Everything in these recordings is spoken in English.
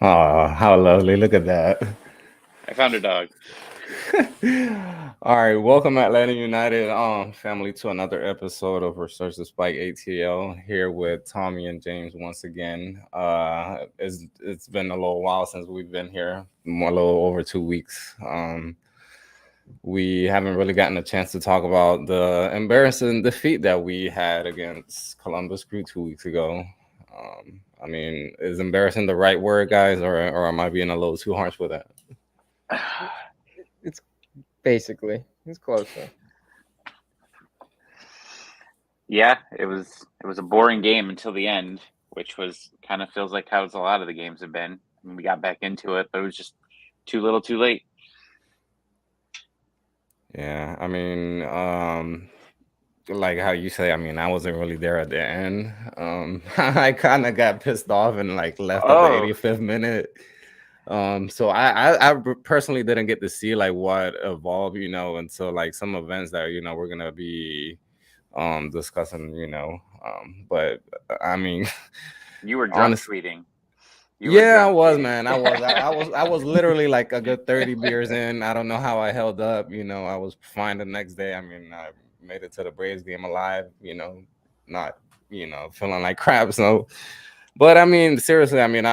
Oh, how lovely. Look at that. I found a dog. All right, welcome Atlanta United family to another episode of Resurge The Spike ATL here with Tommy and James once again. It's been a little while since we've been here, a little over 2 weeks. We haven't really gotten a chance to talk about the embarrassing defeat that we had against Columbus Crew 2 weeks ago. I mean, is embarrassing the right word, guys, or am I being a little too harsh with that? It's basically it's closer. Yeah, it was a boring game until the end, which was kind of feels like how a lot of the games have been. And we got back into it, but it was just too little, too late. Yeah, I mean, like how you say, I mean, I wasn't really there at the end. I kind of got pissed off and like left at the Oh, 85th minute. So I personally didn't get to see like what evolved, until like some events that we're gonna be discussing, but I mean, you were drunk honestly. tweeting. You were Yeah, I drunk was, tweeting. man. I was literally like a good 30 beers in. I don't know how I held up. I was fine the next day. I mean, I made it to the Braves game alive, not, feeling like crap. So, but I mean, seriously, I mean,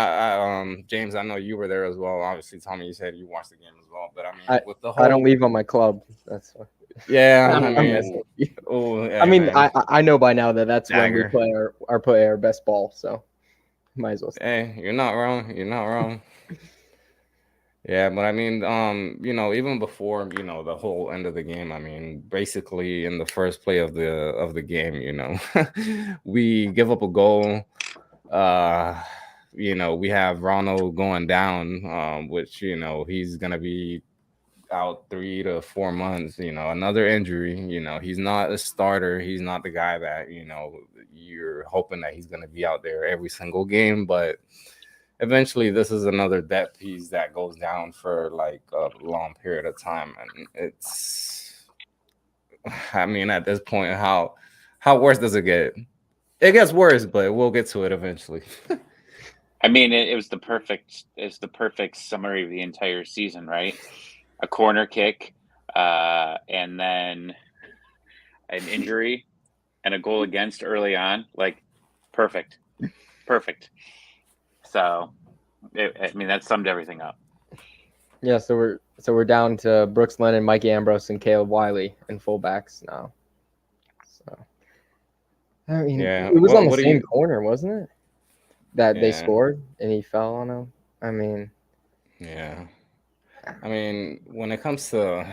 James, I know you were there as well. Obviously, Tommy, you said you watched the game as well. But I mean, I with the I don't whole, leave on my club. That's why. yeah, I I'm mean, messing. oh, I yeah, mean, man, I know by now that that's when we dagger. play our best ball. So might as well. Hey, you're not wrong. You're not wrong. Yeah, but I mean, even before, the whole end of the game, I mean, basically in the first play of the game, we give up a goal. Uh, we have Ronald going down, which, he's gonna be out 3 to 4 months, another injury, he's not a starter, he's not the guy that, you're hoping that he's gonna be out there every single game, but eventually this is another depth piece that goes down for like a long period of time, and I mean, at this point, how worse does it get? It gets worse, but we'll get to it eventually. I mean, it's the perfect summary of the entire season, right? A corner kick, and then an injury and a goal against early on. Like, perfect, perfect. So, I mean, that summed everything up. Yeah. So we're down to Brooks Lennon, Mike Ambrose, and Caleb Wiley in fullbacks now. So I mean, Yeah, it was on the what do same you corner, wasn't it? That they yeah, scored and he fell on him. I mean, yeah, I mean, when it comes to,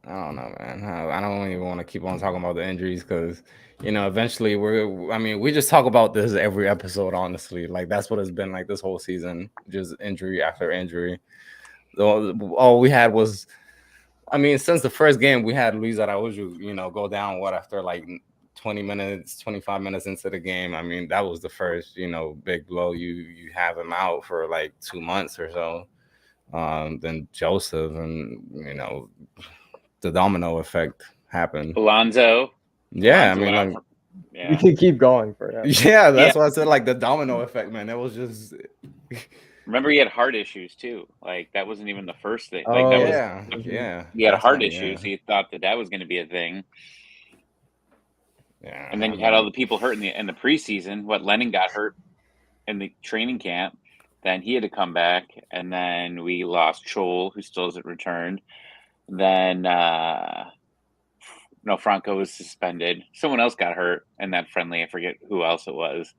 I don't know, man. I don't even want to keep on talking about the injuries because, eventually I mean, we just talk about this every episode, honestly. Like, that's what it's been like this whole season, just injury after injury. All we had was, I mean, since the first game, we had Luis Araujo, go down, after like 20 minutes, 25 minutes into the game. I mean, that was the first, big blow. You have him out for like 2 months or so. Then Joseph, and the domino effect happened. Alonzo, Yeah, I Alonzo mean, went out like, for we yeah, can keep going forever. yeah, yeah. that's why I said like the domino effect, man. It was just, Remember, he had heart issues too. Like that wasn't even the first thing. Like that Oh, was yeah, yeah, he had that's heart funny, yeah, issues. He thought that was going to be a thing, yeah. and then I you had all mean, the people hurt in the preseason. What Lennon got hurt in the training camp, then he had to come back, and then we lost Chol, who still hasn't returned. Then no, Franco was suspended. Someone else got hurt in that friendly. I forget who else it was.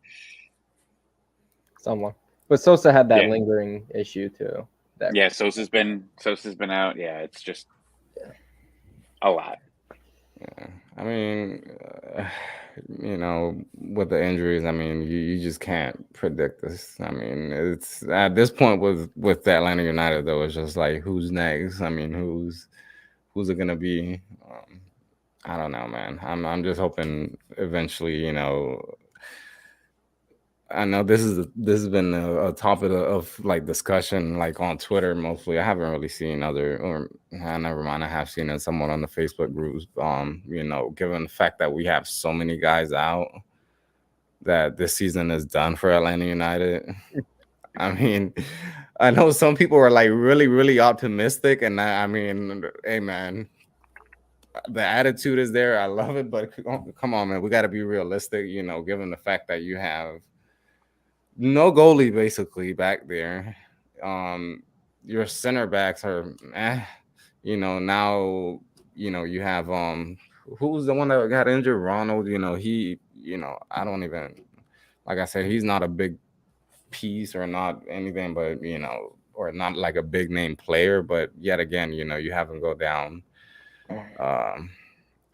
someone. But Sosa had that Yeah, lingering issue too. That yeah. Sosa's been out. Yeah, it's just a lot. yeah. I mean, with the injuries, I mean, you just can't predict this. I mean, it's at this point with the Atlanta United though, it's just like who's next. I mean, who's it gonna be? I don't know, man. I'm just hoping eventually, I know this has been a topic of like discussion like on Twitter mostly. I haven't really seen never mind. I have seen it somewhat on the Facebook groups. Given the fact that we have so many guys out, that this season is done for Atlanta United. I mean, I know some people are like really, really optimistic, and I mean, hey man, the attitude is there. I love it, but come on, man, we got to be realistic. Given the fact that you have no goalie basically back there, your center backs are, now, you have who's the one that got injured? Ronald. I don't even, like I said, he's not a big piece or not anything, but or not like a big name player, but yet again, you have him go down. um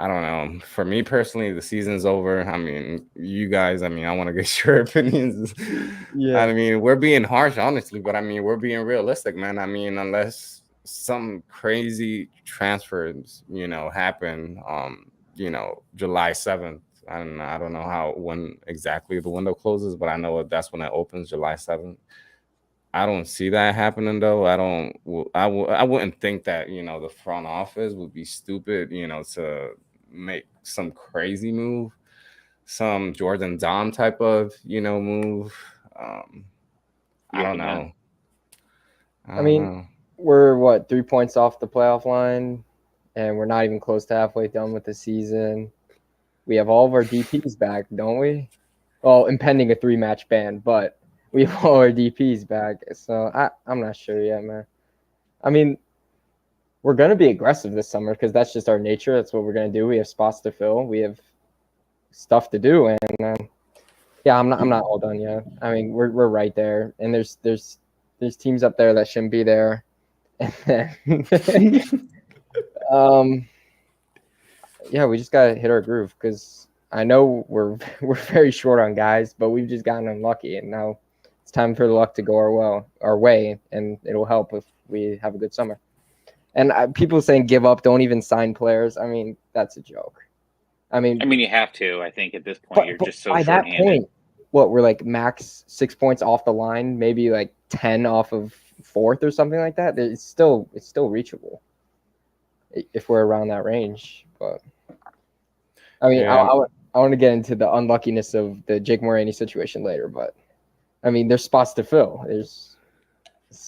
I don't know. For me personally, the season's over. I mean, you guys, I mean, I want to get your opinions. Yeah. I mean, we're being harsh, honestly, but I mean, we're being realistic, man. I mean, unless some crazy transfers, happen, July 7th. I don't know when exactly the window closes, but I know that's when it opens, July 7th. I don't see that happening though. I wouldn't think that, the front office would be stupid, to make some crazy move, some Jordan Dom type of, move. I don't Yeah. know. I mean, we're 3 points off the playoff line, and we're not even close to halfway done with the season. We have all of our DPs back, don't we? Well, impending a 3-match ban, but we have all our DPs back. So I'm not sure yet, man. I mean, we're going to be aggressive this summer because that's just our nature. That's what we're going to do. We have spots to fill. We have stuff to do. And yeah, I'm not all done yet. I mean, we're right there. And there's teams up there that shouldn't be there. And then, yeah, we just got to hit our groove because I know we're very short on guys, but we've just gotten unlucky. And now it's time for the luck to go our way, and it'll help if we have a good summer. And people saying give up, don't even sign players. I mean, that's a joke. I mean, you have to. I think at this point, you're just so by short-handed. that point, we're like max 6 points off the line, maybe like 10 off of fourth or something like that. It's still reachable if we're around that range. But I mean, yeah. I want to get into the unluckiness of the Jake Moraney situation later, but I mean, there's spots to fill. It's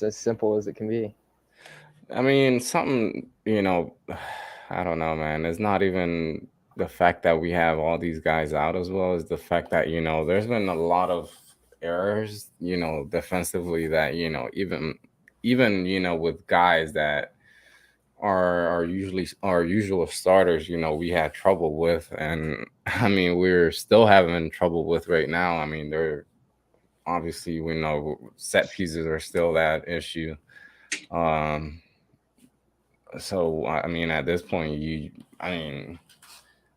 as simple as it can be. I mean, something, I don't know, man. It's not even the fact that we have all these guys out as well as the fact that, there's been a lot of errors, defensively that, even, with guys that are usually our usual starters, we had trouble with. And I mean, we're still having trouble with right now. I mean, they're obviously, we know set pieces are still that issue. So I mean, at this point, I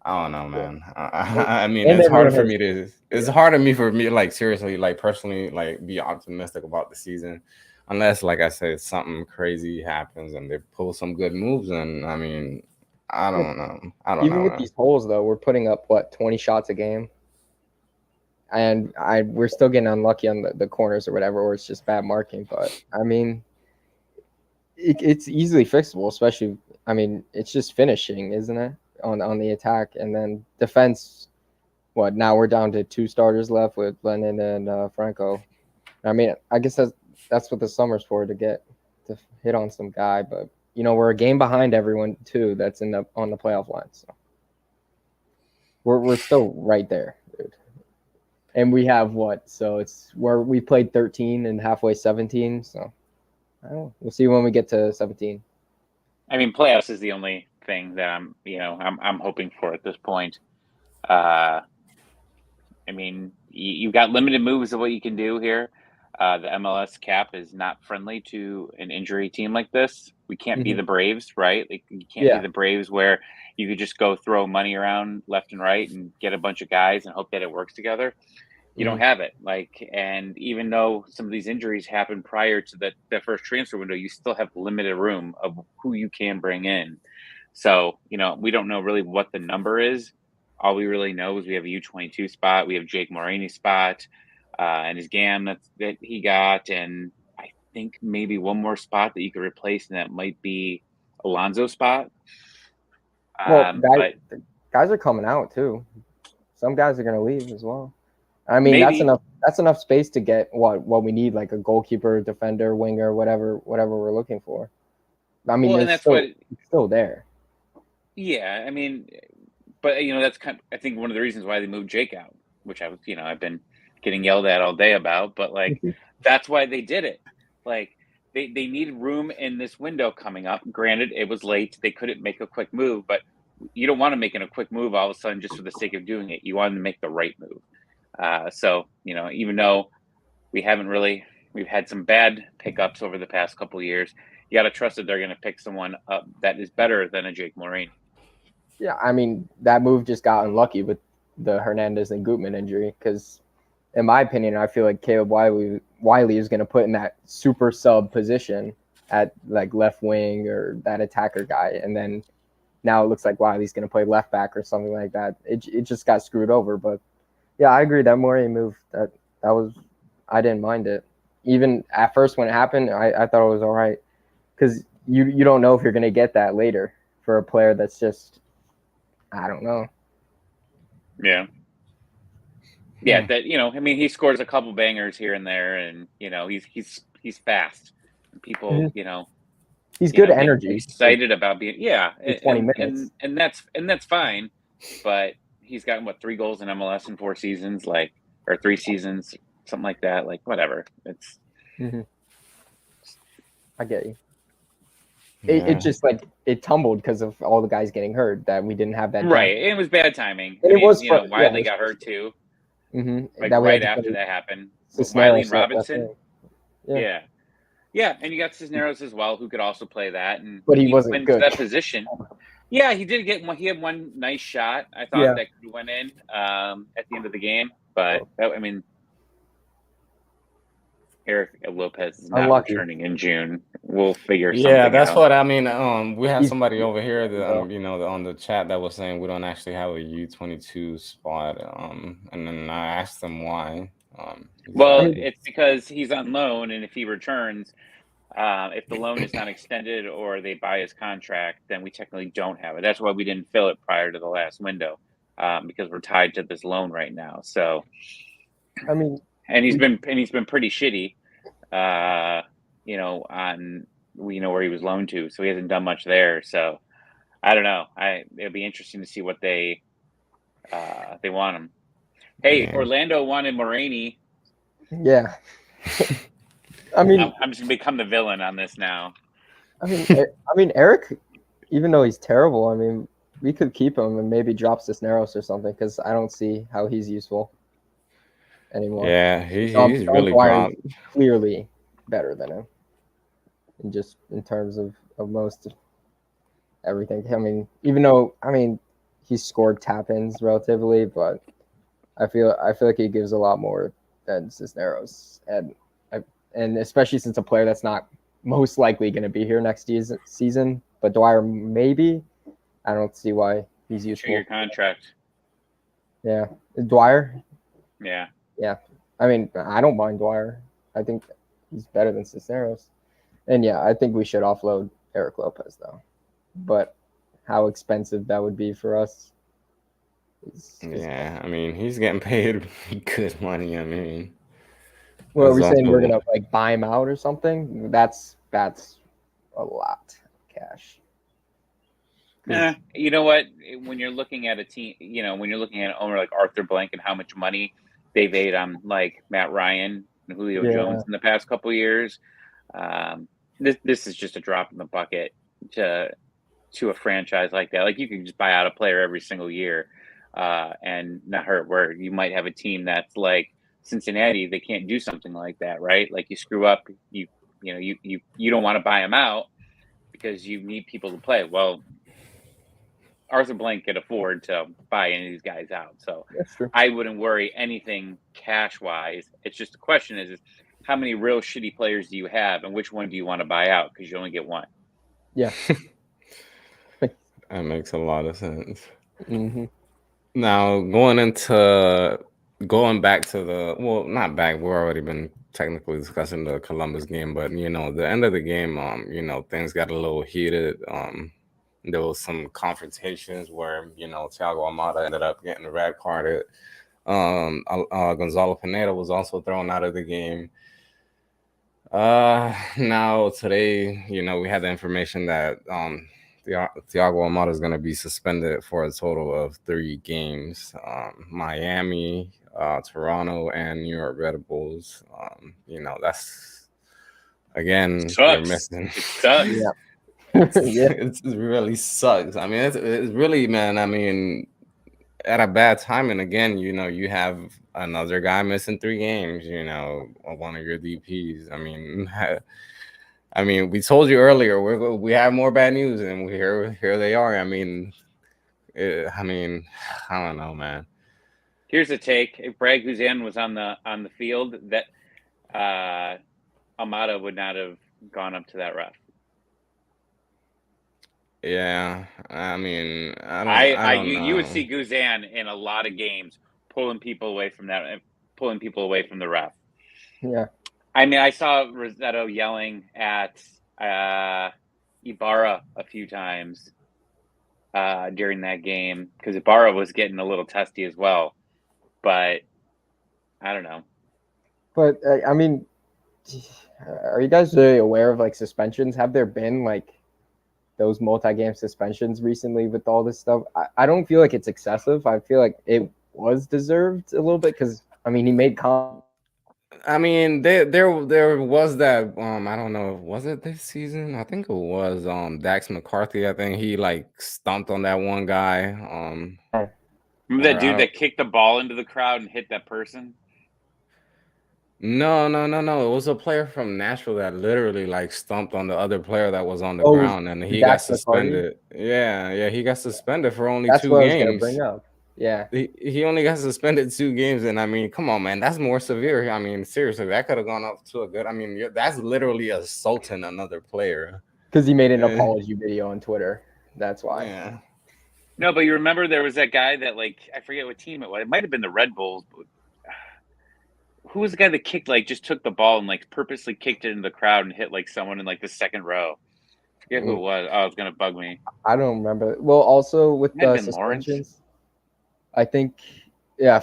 don't know, man. I mean, it's hard for me to. It's hard for me, like seriously, like personally, like be optimistic about the season, unless, like I said, something crazy happens and they pull some good moves. And I mean, I don't know. Even with these holes, though, we're putting up 20 shots a game, and we're still getting unlucky on the corners or whatever, or it's just bad marking. But I mean, it's easily fixable, especially. I mean, it's just finishing, isn't it, on the attack, and then defense. Now we're down to 2 starters left with Lennon and Franco. I mean, I guess that's what the summer's for, to hit on some guy. But we're a game behind everyone too. That's on the playoff line. So we're still right there, dude. And we have So it's where we played 13 and halfway 17. So I don't know. We'll see when we get to 17. I mean, playoffs is the only thing that I'm hoping for at this point. I mean, you've got limited moves of what you can do here. The MLS cap is not friendly to an injury team like this. We can't be the Braves, right? Like, you can't be the Braves where you could just go throw money around left and right and get a bunch of guys and hope that it works together. You don't have it. And even though some of these injuries happened prior to the first transfer window, you still have limited room of who you can bring in. So, we don't know really what the number is. All we really know is we have a U22 spot. We have Jake Moraney's spot and his GAM that he got. And I think maybe one more spot that you could replace, and that might be Alonso's spot. Well, guys are coming out too. Some guys are going to leave as well. I mean, that's enough space to get what we need, like a goalkeeper, defender, winger, whatever we're looking for. I mean, and that's it's still there. Yeah, I mean, but that's I think one of the reasons why they moved Jake out, which I've been getting yelled at all day about, but like that's why they did it. Like they needed room in this window coming up. Granted, it was late; they couldn't make a quick move, but you don't want to make a quick move all of a sudden just for the sake of doing it. You want to make the right move. So even though we've had some bad pickups over the past couple of years, you got to trust that they're going to pick someone up that is better than a Jake Mulroney. Yeah, I mean, that move just got unlucky with the Hernandez and Gutman injury because, in my opinion, I feel like Caleb Wiley is going to put in that super sub position at like left wing or that attacker guy, and then now it looks like Wiley's going to play left back or something like that. It just got screwed over, but yeah, I agree that Mulroney move that was, I didn't mind it. Even at first when it happened, I thought it was all right because you don't know if you're going to get that later for a player that's just, I don't know. Yeah. That I mean, he scores a couple bangers here and there, and he's fast. And people, he's good energy. Excited about being 20 minutes, and that's fine. But he's gotten 3 goals in MLS in 4 seasons, or 3 seasons, something like that. Like whatever. It's. I get you. It just it tumbled because of all the guys getting hurt that we didn't have that. Right. It was bad timing. And it was Wiley got hurt too. Mm-hmm. Right after that happened. Wiley and Robinson. Yeah. And you got Cisneros as well, who could also play that. But he wasn't good. That position. Yeah, he did get one. He had one nice shot. I thought that could have went in at the end of the game. But, Eric Lopez is not returning in June. We'll figure something out. Yeah, that's what I mean. We have somebody over here that on the chat that was saying we don't actually have a U22 spot. And then I asked them why. It's because he's on loan, and if he returns, if the loan is not extended or they buy his contract, then we technically don't have it. That's why we didn't fill it prior to the last window, because we're tied to this loan right now. So, I mean. And he's been pretty shitty, on where he was loaned to, so he hasn't done much there. So I don't know. It'll be interesting to see what they want him. Hey, Orlando wanted Mulroney. Yeah. I mean, I'm just gonna become the villain on this now. I mean, Eric, even though he's terrible, I mean, we could keep him and maybe drop Cisneros or something because I don't see how he's useful anymore. Yeah, he's really clearly better than him, in terms of most everything. I mean, even though he's scored tap-ins relatively, but I feel like he gives a lot more than Cisneros, and especially since a player that's not most likely going to be here next season, but Dwyer maybe. I don't see why he's useful. Your contract. Yeah, Dwyer. Yeah. Yeah, I mean, I don't mind Dwyer. I think he's better than Cisneros. And yeah, I think we should offload Eric Lopez though. But how expensive that would be for us. I mean, he's getting paid good money. I mean, well, are we saying we're gonna buy him out or something? That's a lot of cash. You know what? When you're looking at a team, when you're looking at an owner like Arthur Blank and how much money they've made on Matt Ryan and Julio Jones in the past couple of years, this is just a drop in the bucket to a franchise like that. Like you can just buy out a player every single year and not hurt. Where you might have a team that's like Cincinnati, they can't do something like that, right? Like you screw up, you don't want to buy them out because you need people to play. Well, Arthur Blank could afford to buy any of these guys out. So I wouldn't worry anything cash-wise. It's just the question is how many real shitty players do you have and which one do you want to buy out because you only get one? Yeah. That makes a lot of sense. Mm-hmm. Now, going back to not back, we've already been technically discussing the Columbus game, but, the end of the game, things got a little heated. There was some confrontations where, Thiago Almada ended up getting red carded. Gonzalo Pineda was also thrown out of the game. Now today, we had the information that Thiago Almada is going to be suspended for a total of 3 games. Miami, Toronto, and New York Red Bulls. That's again they're missing. It sucks. It really sucks. I mean, it's really, man. I mean, at a bad time, and again, you have another guy missing 3 games. One of your DPs. I mean, we told you earlier we have more bad news, and here they are. I mean, I don't know, man. Here's a take: if Brad Guzan was on the field, that Almada would not have gone up to that ref. Yeah, I mean, I don't know. You would see Guzan in a lot of games pulling people away from the ref. Yeah. I mean, I saw Rossetto yelling at Ibarra a few times during that game because Ibarra was getting a little testy as well. But I don't know. But I mean, are you guys really aware of like suspensions? Have there been like those multi-game suspensions recently with all this stuff? I don't feel like it's excessive. I feel like it was deserved a little bit because I mean he made I mean, there was that I don't know, was it this season? I think it was Dax McCarthy. I think he like stomped on that one guy. Remember that dude that kicked the ball into the crowd and hit that person? No. It was a player from Nashville that literally like stomped on the other player that was on the ground, and he got suspended. Yeah, he got suspended for only 2 games. That's what I was gonna bring up. Yeah, he only got suspended 2 games, and I mean, come on, man, that's more severe. I mean, seriously, that could have gone up to a good. I mean, that's literally assaulting another player. Because he made an apology video on Twitter. That's why. Yeah. No, but you remember there was that guy that like I forget what team it was. It might have been the Red Bulls. But who was the guy that kicked just took the ball and like purposely kicked it into the crowd and hit like someone in like the second row? I forget who it was. Oh, it's gonna bug me. I don't remember. Well, also with the suspensions, I think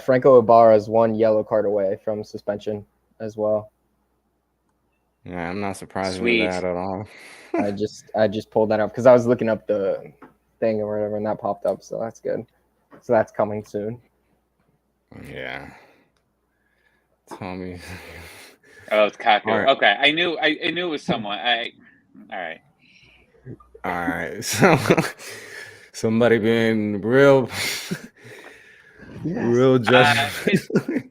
Franco Ibarra is 1 yellow card away from suspension as well. Yeah, I'm not surprised with that at all. I just pulled that up because I was looking up the thing or whatever, and that popped up. So that's good. So that's coming soon. Yeah. Tell me. Oh, it's Kaku. Right. Okay, I knew it was someone. All right. So somebody being real judgmental.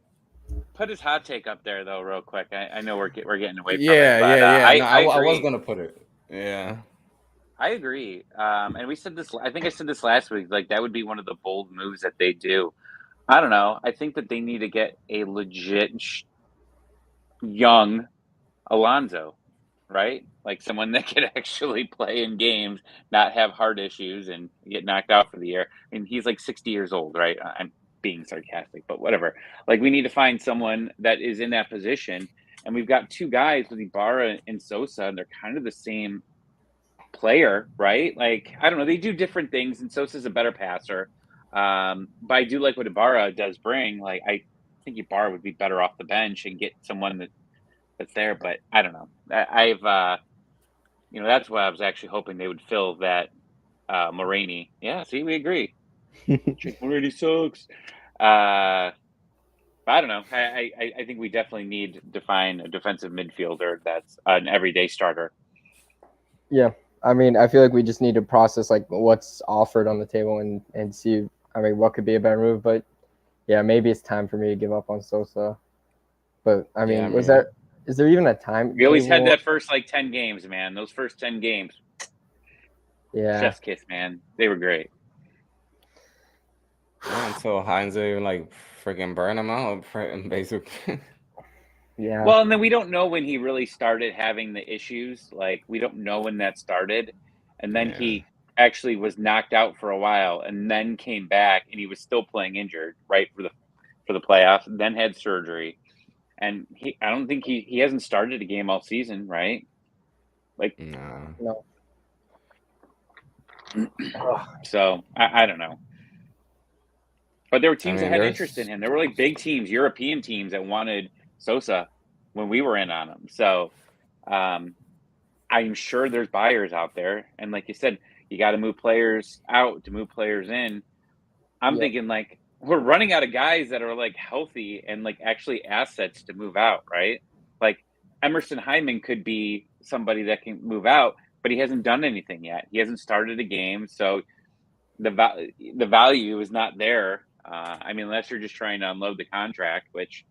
Put his hot take up there though, real quick. I know we're getting away from it. Yeah. I was gonna put it. Yeah. I agree. And we said this. I think I said this last week. Like that would be one of the bold moves that they do. I don't know. I think that they need to get a legit young Alonso, right? Like someone that could actually play in games, not have heart issues, and get knocked out for the year. I mean, he's like 60 years old, right? I'm being sarcastic, but whatever. Like we need to find someone that is in that position. And we've got 2 guys with Ibarra and Sosa, and they're kind of the same player, right? Like, I don't know. They do different things, and Sosa's a better passer. But I do like what Ibarra does bring. Like, I think Ibarra would be better off the bench and get someone that's there. But I don't know. I've that's why I was actually hoping they would fill that Morini. Yeah, see, we agree. Morini sucks. I don't know. I think we definitely need to find a defensive midfielder that's an everyday starter. Yeah. I mean, I feel like we just need to process like what's offered on the table and see, I mean, what could be a better move. But yeah, maybe it's time for me to give up on Sosa. But I mean, is there even a time? We always had that first 10 games, man. Those first 10 games. Yeah. Chef's kiss, man. They were great. Until Heinze freaking burn him out, basically. Yeah. Well, and then we don't know when he really started having the issues. Like, we don't know when that started. And then he actually was knocked out for a while and then came back and he was still playing injured, right, for the playoffs, and then had surgery. And I don't think he hasn't started a game all season, right? Like, no. So, I don't know. But there were teams that had interest in him. There were like big teams, European teams that wanted Sosa when we were in on him. So I'm sure there's buyers out there. And like you said, you got to move players out to move players in. I'm thinking like we're running out of guys that are like healthy and like actually assets to move out, right? Like Emerson Hyman could be somebody that can move out, but he hasn't done anything yet. He hasn't started a game. So the value is not there. I mean, unless you're just trying to unload the contract, which,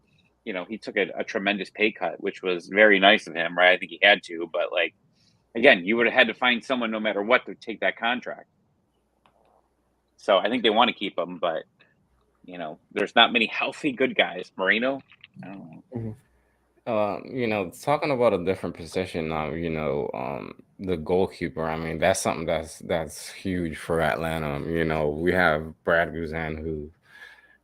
you know, he took a tremendous pay cut, which was very nice of him, right? I think he had to, but like, again, you would have had to find someone no matter what to take that contract. So I think they want to keep him, but, you know, there's not many healthy good guys. Moreno, I don't know. You know, talking about a different position now, you know, the goalkeeper. I mean, that's something that's huge for Atlanta. You know, we have Brad Guzan, who,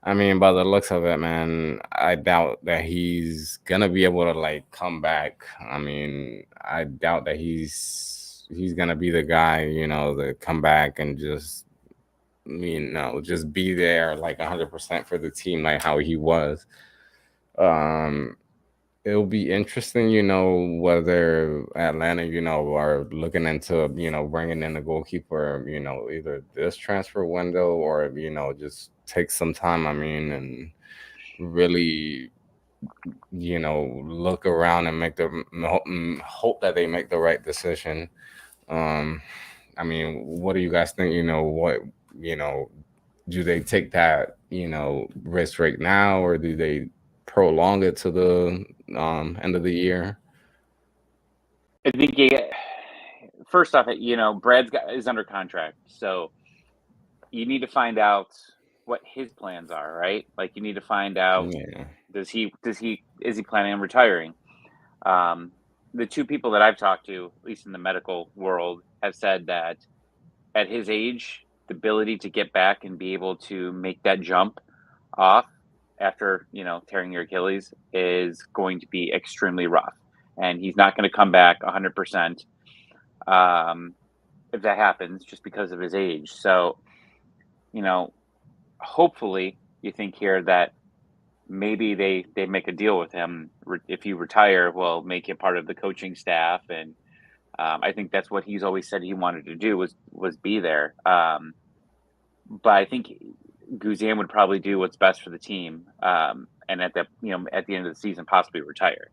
I mean, by the looks of it, man, I doubt that he's gonna be able to like come back. I mean, I doubt that he's gonna be the guy, you know, to come back and just, you know, just be there like 100% for the team, like how he was. It'll be interesting, you know, whether Atlanta, you know, are looking into, you know, bringing in a goalkeeper, you know, either this transfer window or, you know, just take some time, I mean, and really, you know, look around and make hope that they make the right decision. I mean, what do you guys think? You know, what, you know, do they take that, you know, risk right now, or do they prolong it to the end of the year? I think first off, you know, is under contract, so you need to find out what his plans are, right? Like you need to find out is he planning on retiring? The two people that I've talked to, at least in the medical world, have said that at his age, the ability to get back and be able to make that jump off after, you know, tearing your Achilles is going to be extremely rough, and he's not going to come back 100% if that happens, just because of his age. So, you know, hopefully you think here that maybe they make a deal with him. If you retire, we'll make you part of the coaching staff, and I think that's what he's always said he wanted to do was be there. But I think Guzan would probably do what's best for the team, and at the end of the season, possibly retire.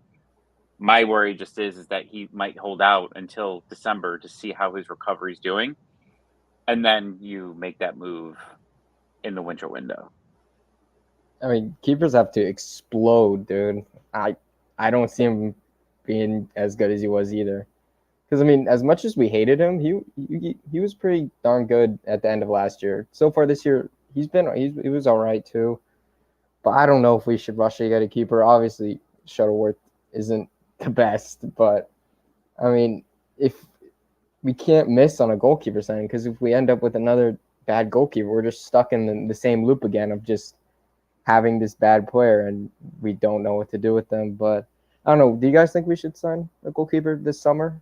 My worry just is that he might hold out until December to see how his recovery is doing, and then you make that move in the winter window. I mean, keepers have to explode, dude. I don't see him being as good as he was either. Because I mean, as much as we hated him, he was pretty darn good at the end of last year. So far this year, he was all right too. But I don't know if we should rush to get a keeper. Obviously, Shuttleworth isn't the best, but I mean, if we can't miss on a goalkeeper signing, because if we end up with another bad goalkeeper, we're just stuck in the same loop again of just having this bad player and we don't know what to do with them. But I don't know. Do you guys think we should sign a goalkeeper this summer?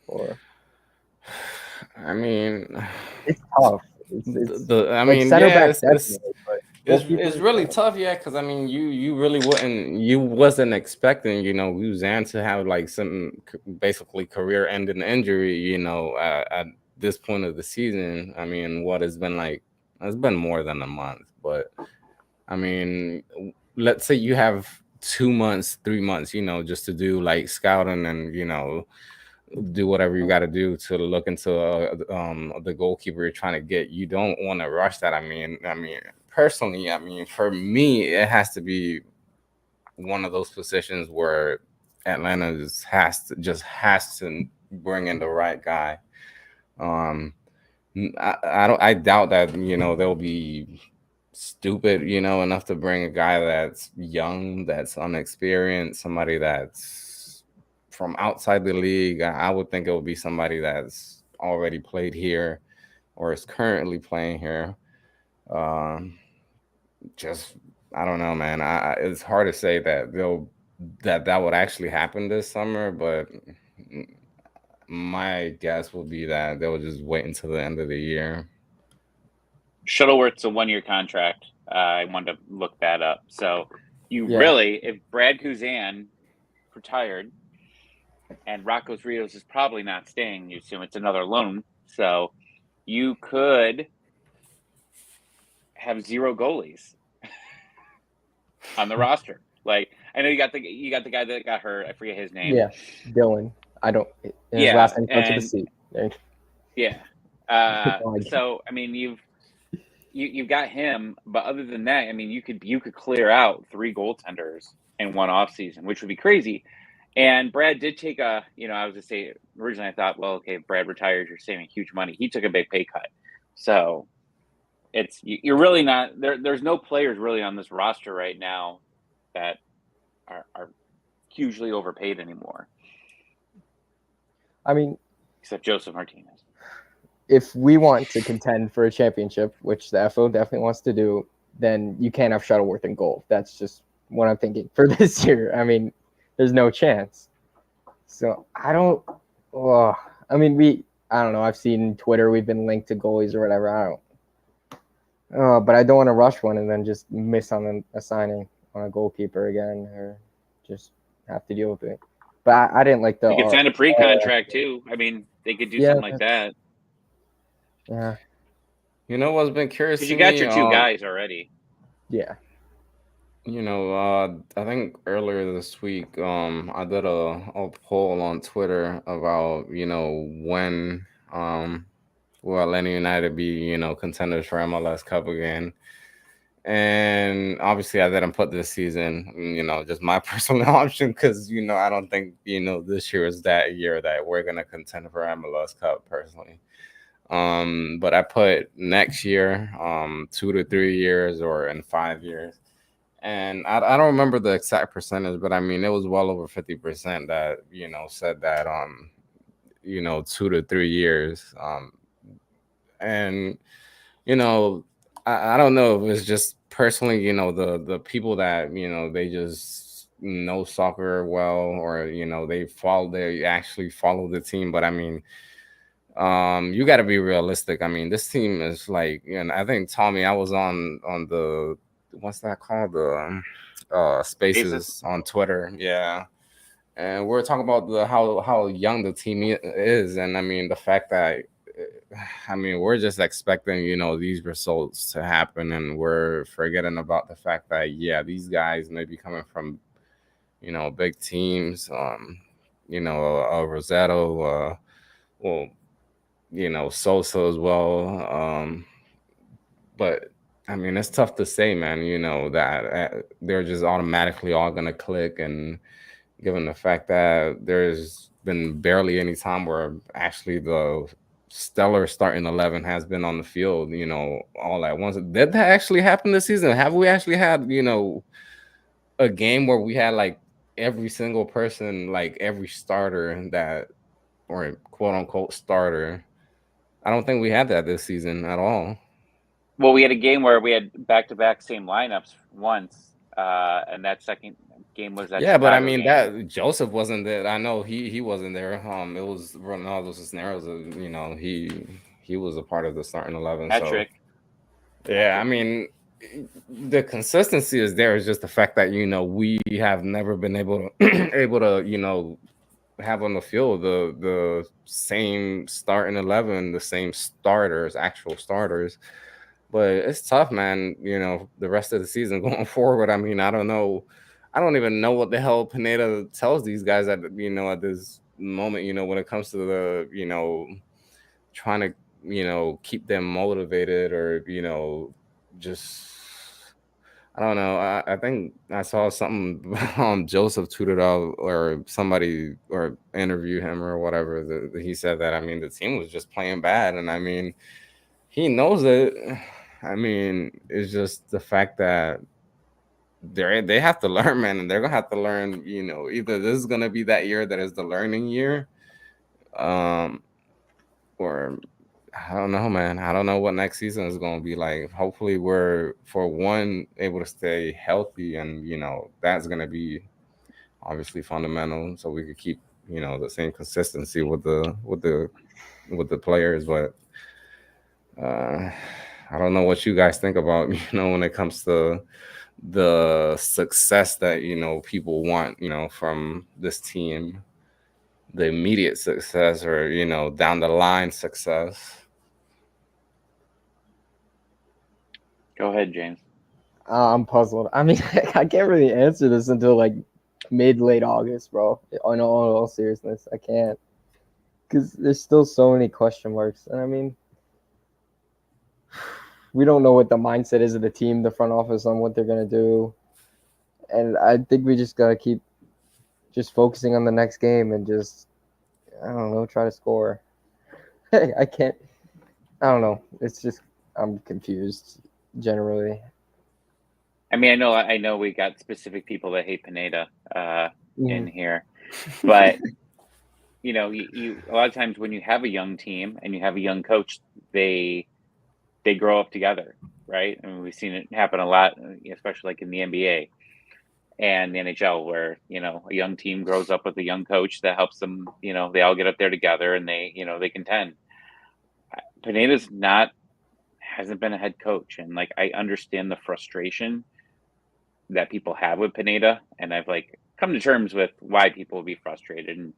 Or I mean, it's tough. It's really tough, yeah, because I mean, you wasn't expecting, you know, Guzan to have like some basically career-ending injury, you know, at this point of the season. I mean, what has been like, it's been more than a month, but I mean, let's say you have 2 months, 3 months, you know, just to do like scouting and, you know, do whatever you got to do to look into the goalkeeper you're trying to get. You don't want to rush that. I mean, personally, I mean, for me, it has to be one of those positions where Atlanta has to bring in the right guy. I doubt that, you know, they'll be stupid, you know, enough to bring a guy that's young, that's unexperienced, somebody that's from outside the league. I would think it would be somebody that's already played here or is currently playing here. Just, I don't know, man. It's hard to say that that would actually happen this summer, but my guess will be that they'll just wait until the end of the year. Shuttleworth's a 1-year contract. I wanted to look that up. So really, if Brad Guzan retired and Rocco's Rios is probably not staying, you assume it's another loan. So you could have 0 goalies on the roster. Like, I know you got the guy that got hurt. I forget his name. Yeah, Dylan. His last name comes to the seat. Yeah. So I mean, you've got him, but other than that, I mean, you could clear out 3 goaltenders in one off season, which would be crazy. And Brad did take I was to say originally I thought, well, okay, if Brad retires, you're saving huge money. He took a big pay cut, so you're really not there. There's no players really on this roster right now that are hugely overpaid anymore. I mean, except Joseph Martinez. If we want to contend for a championship, which the FO definitely wants to do, then you can't have Shuttleworth in goal. That's just what I'm thinking for this year. I mean, there's no chance. So I don't know. I've seen Twitter, we've been linked to goalies or whatever. But I don't want to rush one and then just miss on a signing on a goalkeeper again, or just have to deal with it. But I didn't like the. You could sign a pre-contract too. I mean, they could do something like that. Yeah. You know what's been curious? Because you got your 2 guys already. Yeah. I think earlier this week, I did a poll on Twitter about, when will Atlanta United be, contenders for MLS Cup again. And obviously I didn't put this season, just my personal option, because, I don't think, this year is that year that we're going to contend for MLS Cup personally. But I put next year, 2 to 3 years or in 5 years. And I don't remember the exact percentage, but I mean, it was well over 50% that, said that, 2 to 3 years. And, I don't know if it's just personally, the people that, they just know soccer well, or, they actually follow the team. But I mean, you got to be realistic. I mean, this team is like, I think Tommy, I was on the, what's that called? The Spaces on Twitter. Yeah. And we're talking about how young the team is. And I mean, the fact that, we're just expecting, these results to happen, and we're forgetting about the fact that, these guys may be coming from, big teams, Rossetto, Sosa as well. But I mean, it's tough to say, man, that they're just automatically all going to click. And given the fact that there's been barely any time where actually the stellar starting 11 has been on the field, all at once. Did that actually happen this season? Have we actually had, a game where we had like every single person, like every starter that, or quote unquote starter? I don't think we had that this season at all. Well, we had a game where we had back-to-back same lineups once, and that second game was that. Yeah, but I mean, that Joseph wasn't there. I know he wasn't there. It was Ronaldo Cisneros. He was a part of the starting 11. Patrick. So, yeah, I mean, the consistency is there. It's just the fact that we have never been able to have on the field the same starting 11, the same starters, actual starters. But it's tough, man. The rest of the season going forward. I mean, I don't know. I don't even know what the hell Pineda tells these guys at at this moment. When it comes to the trying to keep them motivated, or just I don't know. I think I saw something Joseph tweeted out, or somebody or interviewed him or whatever. He said that, I mean, the team was just playing bad, and I mean, he knows it. I mean, it's just the fact that they have to learn, man, and they're gonna have to learn. Either this is gonna be that year that is the learning year, or I don't know, man. I don't know what next season is gonna be like. Hopefully, we're for one able to stay healthy, and that's gonna be obviously fundamental, so we could keep the same consistency with the players, but. I don't know what you guys think about, when it comes to the success that, people want, from this team, the immediate success or, down the line success. Go ahead, James. I'm puzzled. I mean, I can't really answer this until like late August, bro. In all seriousness, I can't, because there's still so many question marks. And I mean, we don't know what the mindset is of the team, the front office, on what they're gonna do. And I think we just gotta keep just focusing on the next game and just, I don't know, try to score. I can't. I don't know. It's just, I'm confused generally. I mean, I know we got specific people that hate Pineda in here, but you a lot of times when you have a young team and you have a young coach, they grow up together, right? I mean, we've seen it happen a lot, especially like in the NBA and the NHL, where a young team grows up with a young coach that helps them. They all get up there together and they contend. Pineda's hasn't been a head coach, and like I understand the frustration that people have with Pineda, and I've like come to terms with why people will be frustrated.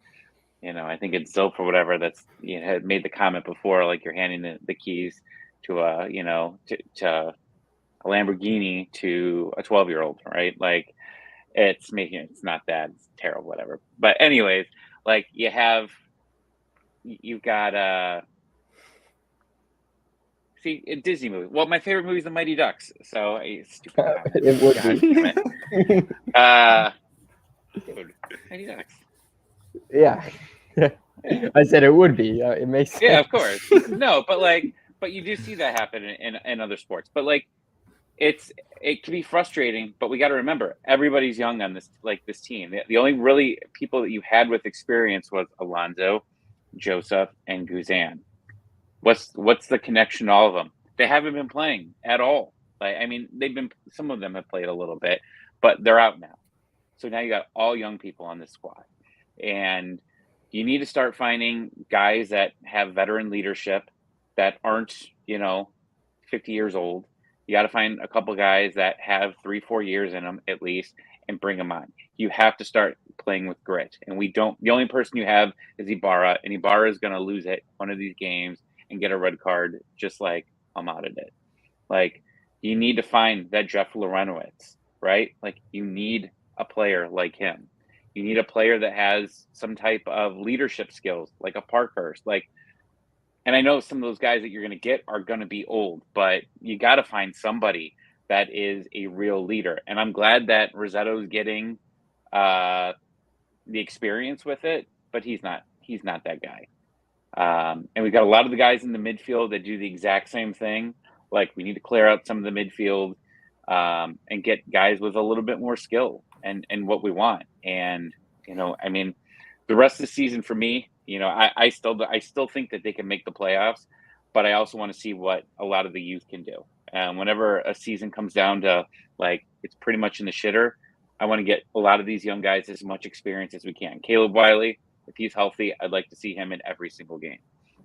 And I think it's Zilf or whatever that's had made the comment before, like you're handing the keys to a to a Lamborghini to a 12-year-old, right? Like it's not that, it's terrible, whatever. But anyways, like you've got see, a Disney movie. Well, my favorite movie is The Mighty Ducks. So, stupid. It would be. Dude, Mighty Ducks. Yeah. I said it would be. It makes sense. Yeah, of course. No, but you do see that happen in other sports. But like, it can be frustrating. But we got to remember, everybody's young on this team. The only really people that you had with experience was Alonzo, Joseph, and Guzan. What's the connection to all of them? They haven't been playing at all. Like, I mean, some of them have played a little bit, but they're out now. So now you got all young people on this squad. And you need to start finding guys that have veteran leadership that aren't, 50 years old. You got to find a couple guys that have 3-4 years in them at least and bring them on. You have to start playing with grit. And the only person you have is Ibarra, and Ibarra is going to lose it one of these games and get a red card, just like Ahmad did. Like, you need to find that Jeff Lorenowitz, right? Like, you need a player like him. You need a player that has some type of leadership skills, like a Parkhurst. Like, and I know some of those guys that you're going to get are going to be old, but you got to find somebody that is a real leader. And I'm glad that Rossetto's getting the experience with it, but he's not that guy. And we've got a lot of the guys in the midfield that do the exact same thing. Like, we need to clear out some of the midfield and get guys with a little bit more skill and what we want. And, I mean, the rest of the season for me, I still think that they can make the playoffs, but I also want to see what a lot of the youth can do. Whenever a season comes down to, like, it's pretty much in the shitter, I want to get a lot of these young guys as much experience as we can. Caleb Wiley, if he's healthy, I'd like to see him in every single game.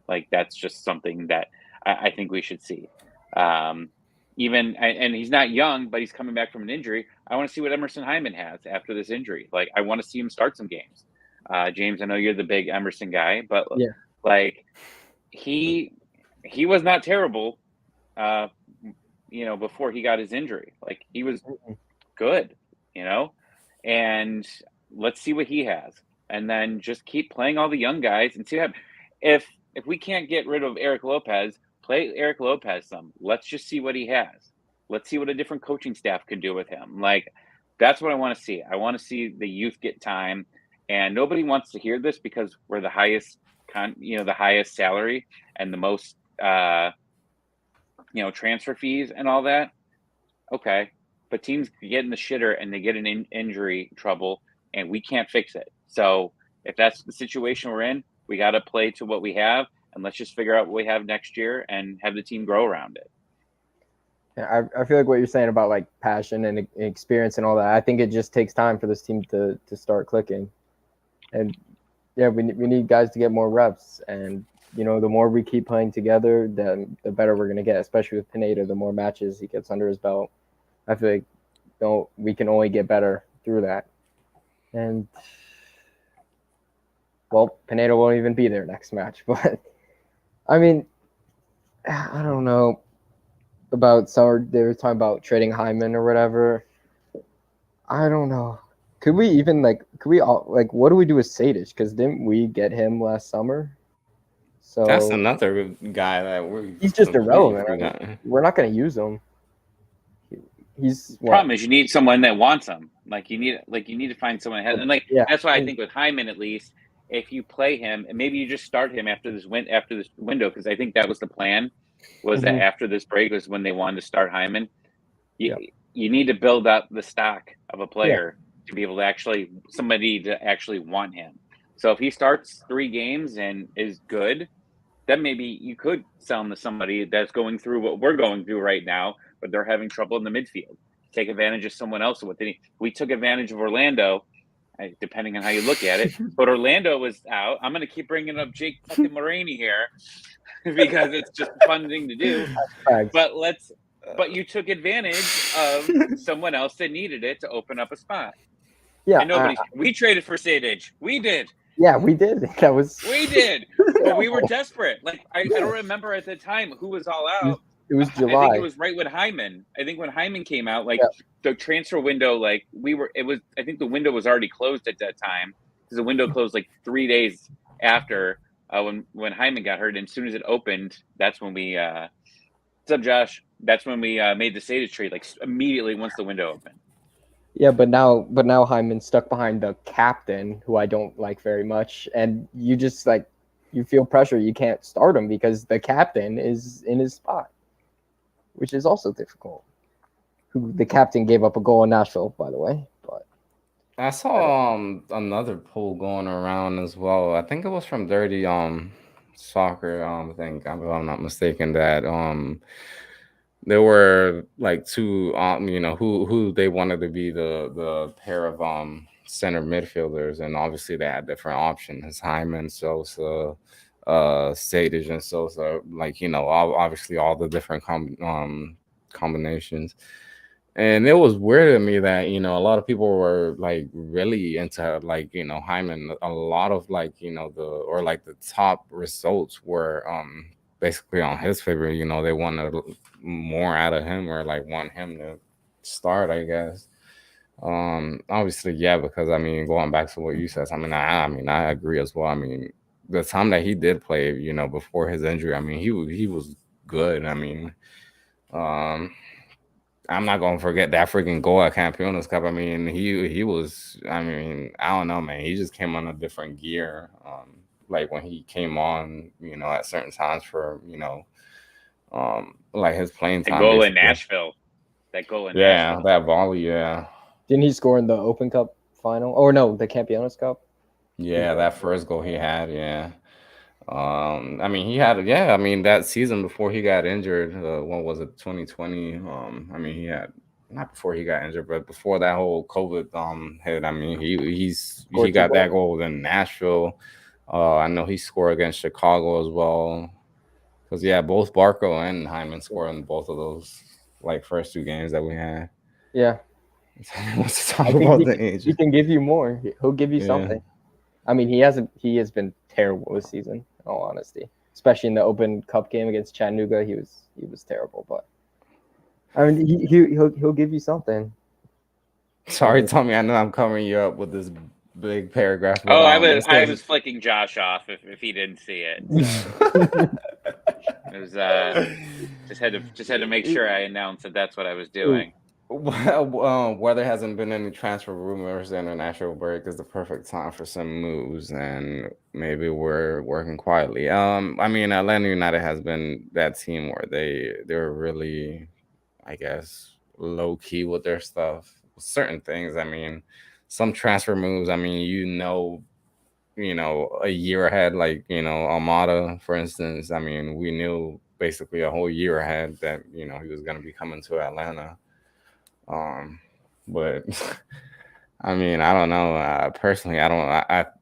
Like, that's just something that I think we should see. And he's not young, but he's coming back from an injury. I want to see what Emerson Hyman has after this injury. Like, I want to see him start some games. James, I know you're the big Emerson guy, but yeah, like, he was not terrible, before he got his injury. Like, he was good, and let's see what he has. And then just keep playing all the young guys and see if we can't get rid of Eric Lopez, play Eric Lopez some. Let's just see what he has. Let's see what a different coaching staff can do with him. Like, that's what I want to see. I want to see the youth get time, and nobody wants to hear this because we're the highest, the highest salary and the most, transfer fees and all that. Okay, but teams get in the shitter and they get in injury trouble, and we can't fix it. So if that's the situation we're in, we got to play to what we have, and let's just figure out what we have next year and have the team grow around it. Yeah, I feel like what you're saying about like passion and experience and all that, I think it just takes time for this team to start clicking. And yeah, we need guys to get more reps, and the more we keep playing together, then the better we're gonna get. Especially with Pineda, the more matches he gets under his belt, I feel like we can only get better through that. And well, Pineda won't even be there next match, but I mean, I don't know about Summer. They were talking about trading Hyman or whatever. I don't know. Could we even what do we do with Sadich? Because didn't we get him last summer? So that's another guy that he's just irrelevant. We're not going to use him. Problem is you need someone that wants him. You need to find someone ahead. And that's why I think with Hyman, at least, if you play him, and maybe you just start him after this window, because I think that was the plan, was that after this break was when they wanted to start Hyman. You need to build up the stock of a player to be able to somebody to actually want him. So if he starts 3 games and is good, then maybe you could sell him to somebody that's going through what we're going through right now, but they're having trouble in the midfield. Take advantage of someone else. What they need. We took advantage of Orlando, depending on how you look at it. But Orlando was out. I'm going to keep bringing up Jake fucking Moraney here because it's just a fun thing to do. But you took advantage of someone else that needed it to open up a spot. Yeah, and we traded for Sadich. We did. Yeah, we did. We did, but we were desperate. I don't remember at the time who was all out. It was July. I think it was right when Hyman. I think when Hyman came out, the transfer window, I think the window was already closed at that time because the window closed 3 days after when Hyman got hurt. And as soon as it opened, that's when we. What's up, Josh? That's when we made the Sadich trade immediately once the window opened. Yeah, but now Hyman's stuck behind the captain, who I don't like very much, and you just you feel pressure. You can't start him because the captain is in his spot, which is also difficult. The captain gave up a goal in Nashville, by the way. But I saw another poll going around as well. I think it was from Dirty Soccer. I think, if I'm not mistaken, that there were 2 who they wanted to be the pair of center midfielders, and obviously they had different options: Hyman, Sosa, Sadich, and Sosa. Obviously all the different combinations. And it was weird to me that a lot of people were really into Hyman. A lot of the top results were basically on his favor. They wanted more out of him, or want him to start, I guess. Obviously, because going back to what you said, I agree as well. The time that he did play, before his injury, he was good. I'm not gonna forget that freaking goal at Campeones Cup. He was. I don't know, man. He just came on a different gear. When he came on, at certain times for his playing time. That goal in Nashville. Nashville. That volley. Yeah. Didn't he score in the Open Cup final? Or no, the Campeones Cup. Yeah, that first goal he had. Yeah. He had, that season before he got injured, what was it, 2020? He had, not before he got injured, but before that whole COVID hit. He got that goal in Nashville. I know he scored against Chicago as well. Because both Barco and Hyman scored in both of those first 2 games that we had. Yeah. He wants to talk about the age. He can give you more. He'll give you something. He has been terrible this season, in all honesty. Especially in the Open Cup game against Chattanooga, he was terrible. But he'll give you something. Sorry, Tommy. I know I'm covering you up with this big paragraph. Oh, I was flicking Josh off if he didn't see it. It was just had to make sure I announced that that's what I was doing. Where there hasn't been any transfer rumors, the international break is the perfect time for some moves, and maybe we're working quietly. Atlanta United has been that team where they're really, I guess, low key with their stuff. Certain things. Some transfer moves. A year ahead, Almada, for instance. We knew basically a whole year ahead that he was going to be coming to Atlanta. But I mean, I don't know. Personally, I don't.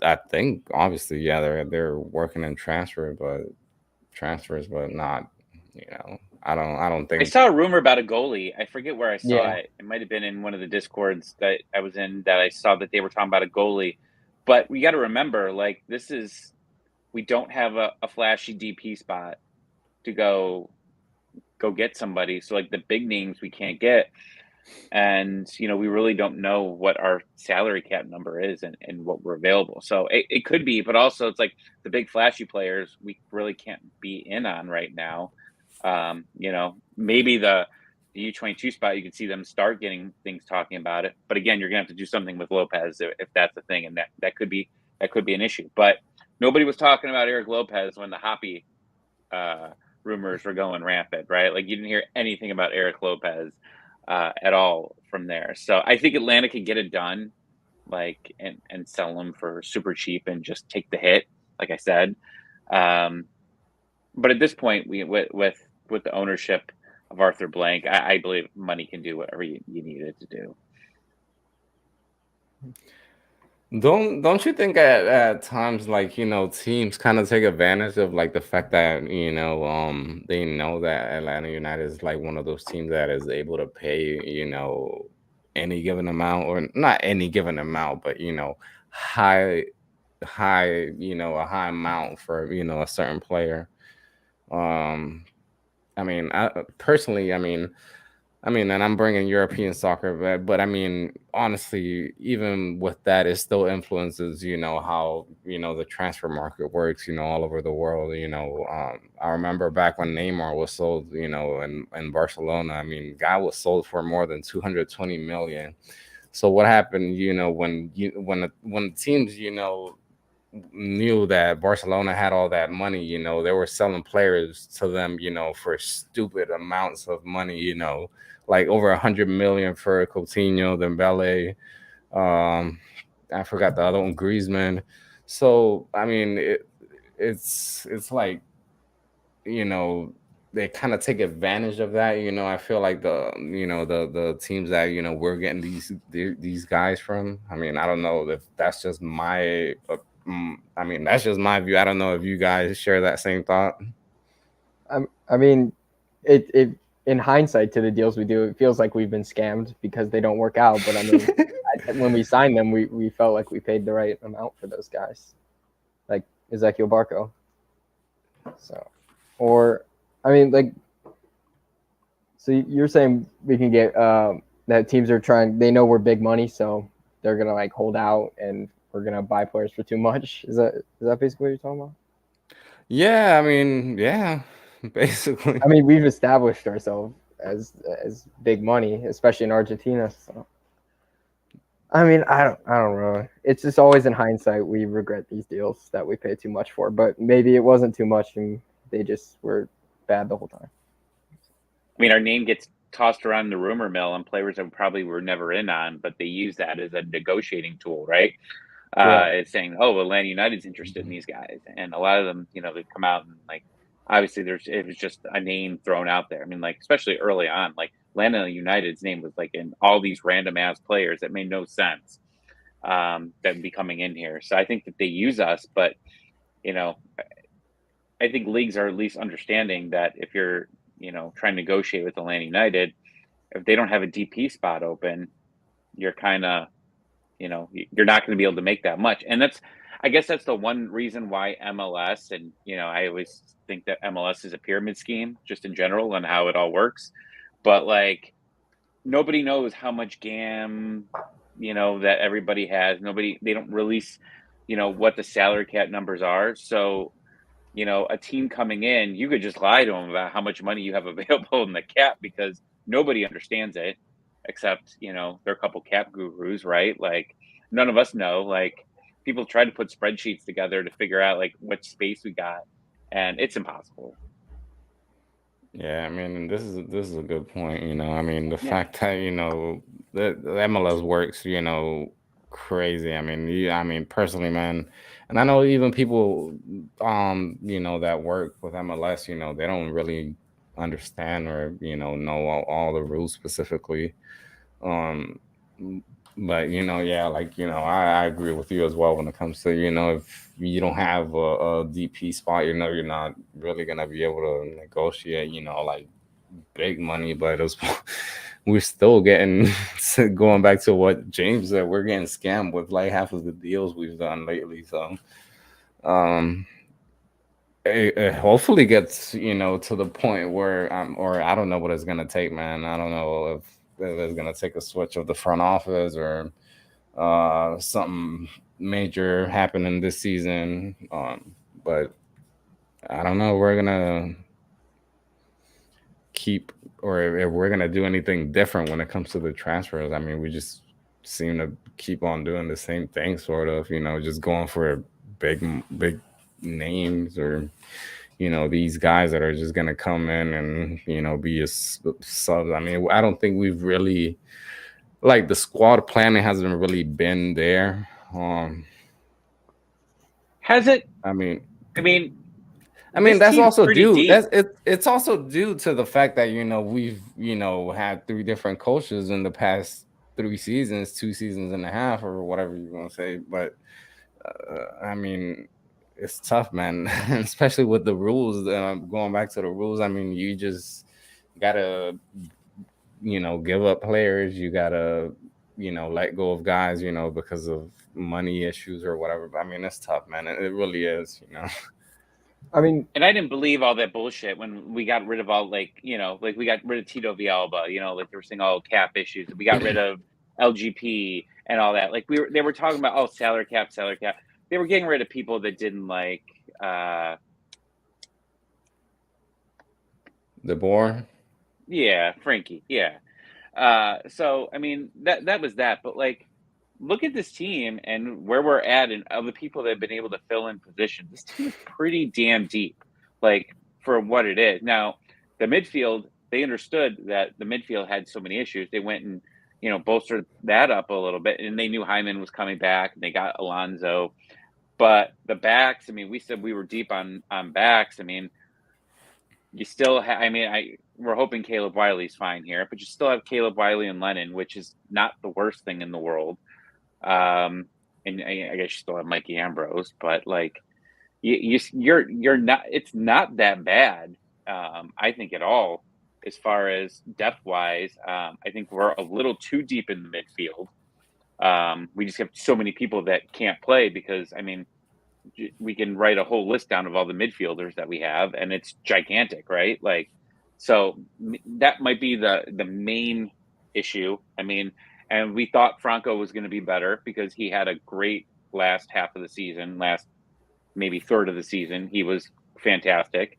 I think obviously, yeah, they're working in transfers, but not. You know, I don't I think. saw a rumor about a goalie. I forget where I saw Yeah, it. It might have been in one of the discords that I was in that I saw that they were talking about a goalie. But we got to remember, like, we don't have a flashy DP spot to go get somebody. So like the big names we can't get. And we really don't know what our salary cap number is and what we're available. So it could be, but also it's like the big flashy players we really can't be in on right now. Maybe the U22 spot, you can see them start getting things talking about it. But again, you're gonna have to do something with Lopez if that's the thing, and that could be an issue. But nobody was talking about Eric Lopez when the Hoppy rumors were going rampant, right? Like you didn't hear anything about Eric Lopez at all from there. So I think Atlanta could get it done, like and sell them for super cheap and just take the hit, like I said. But at this point, we with the ownership of Arthur Blank, I believe money can do whatever you need it to do. Don't you think at times, like, teams kind of take advantage of, like, the fact that they know that Atlanta United is like one of those teams that is able to pay any given amount, or not any given amount, but high a high amount for a certain player. um I mean, personally, and I'm bringing European soccer, but I mean, honestly, even with that, it still influences, how, the transfer market works, all over the world. I remember back when Neymar was sold, in Barcelona. I mean, guy was sold for more than 220 million. So what happened, when teams, knew that Barcelona had all that money, they were selling players to them, for stupid amounts of money, like over 100 million for Coutinho, Dembele. Um, I forgot the other one, Griezmann. So I mean, it's like, you know they kind of take advantage of that. I feel like the teams that we're getting these guys from. I mean, I don't know if that's just my. I mean, that's just my view. I don't know if you guys share that same thought. I mean, it in hindsight to the deals we do, it feels like we've been scammed because they don't work out. But I mean, when we signed them, we felt like we paid the right amount for those guys, like Ezekiel Barco. So, or I mean, like, so you're saying we can get that teams are trying. They know we're big money, so they're gonna like hold out, and we're gonna buy players for too much. Is that basically what you're talking about? Yeah, I mean, yeah, basically. I mean, we've established ourselves as big money, especially in Argentina. So, I mean, I don't know. It's just always in hindsight we regret these deals that we paid too much for. But maybe it wasn't too much, and they just were bad the whole time. I mean, our name gets tossed around the rumor mill on players that probably were never in on, but they use that as a negotiating tool, right? Yeah. It's saying, "Oh, Atlanta United's interested in these guys," and a lot of them, they come out and like, obviously, it was just a name thrown out there. I mean, like especially early on, like Atlanta United's name was like in all these random ass players that made no sense that would be coming in here. So I think that they use us, but you know, I think leagues are at least understanding that if you're, trying to negotiate with Atlanta United, if they don't have a DP spot open, you're kind of, you're not going to be able to make that much. And I guess that's the one reason why MLS, and, I always think that MLS is a pyramid scheme just in general and how it all works. But like, nobody knows how much GAM, that everybody has. They don't release, what the salary cap numbers are. So, a team coming in, you could just lie to them about how much money you have available in the cap because nobody understands it except, they're a couple cap gurus, right? Like none of us know. Like people try to put spreadsheets together to figure out like what space we got, and it's impossible. Yeah, I mean, this is a good point. I mean, the Yeah. fact that the MLS works, crazy. I mean, personally, man, and I know even people, that work with MLS, they don't really understand or know all the rules specifically. Um, But I agree with you as well when it comes to if you don't have a DP spot, you're not really gonna be able to negotiate like big money. But it's, we're still getting going back to what James said, we're getting scammed with like half of the deals we've done lately. So um it hopefully gets to the point where or I don't know what it's gonna take, man. I don't know if it's gonna take a switch of the front office or something major happening this season. But I don't know. We're gonna keep, or if we're gonna do anything different when it comes to the transfers. I mean, we just seem to keep on doing the same thing, sort of. Just going for big names, or these guys that are just gonna come in and be a sub. I mean, I don't think we've really, like, the squad planning hasn't really been there. Has it? I mean, I mean, that's also pretty due. deep. It's also due to the fact that we've had three different coaches in the past 3 seasons, 2 seasons and a half, or whatever you want to say. But I mean, it's tough, man, especially with the rules. Going back to the rules, I mean, you just gotta give up players. You gotta let go of guys, because of money issues or whatever. But I mean, it's tough, man. It really is. I mean, and I didn't believe all that bullshit when we got rid of all, like we got rid of Tito Villalba, like they were saying all cap issues. We got rid of LGP and all that. Like they were talking about salary cap. They were getting rid of people that didn't like DeBoer. Yeah, Frankie. Yeah. So I mean that was that, but like, look at this team and where we're at, and of the people that have been able to fill in positions. This team is pretty damn deep, like, for what it is. Now, the midfield, they understood that the midfield had so many issues. They went and bolstered that up a little bit, and they knew Hyman was coming back, and they got Alonso. But the backs, I mean, we said we were deep on backs. I mean, you still have, we're hoping Caleb Wiley's fine here, but you still have Caleb Wiley and Lennon, which is not the worst thing in the world. And I guess you still have Mikey Ambrose, but like, you're not, it's not that bad. I think at all, as far as depth wise. I think we're a little too deep in the midfield. We just have so many people that can't play, because I mean, we can write a whole list down of all the midfielders that we have, and it's gigantic, right? Like, so that might be the main issue. I mean, and we thought Franco was going to be better because he had a great last half of the season, last maybe third of the season. He was fantastic.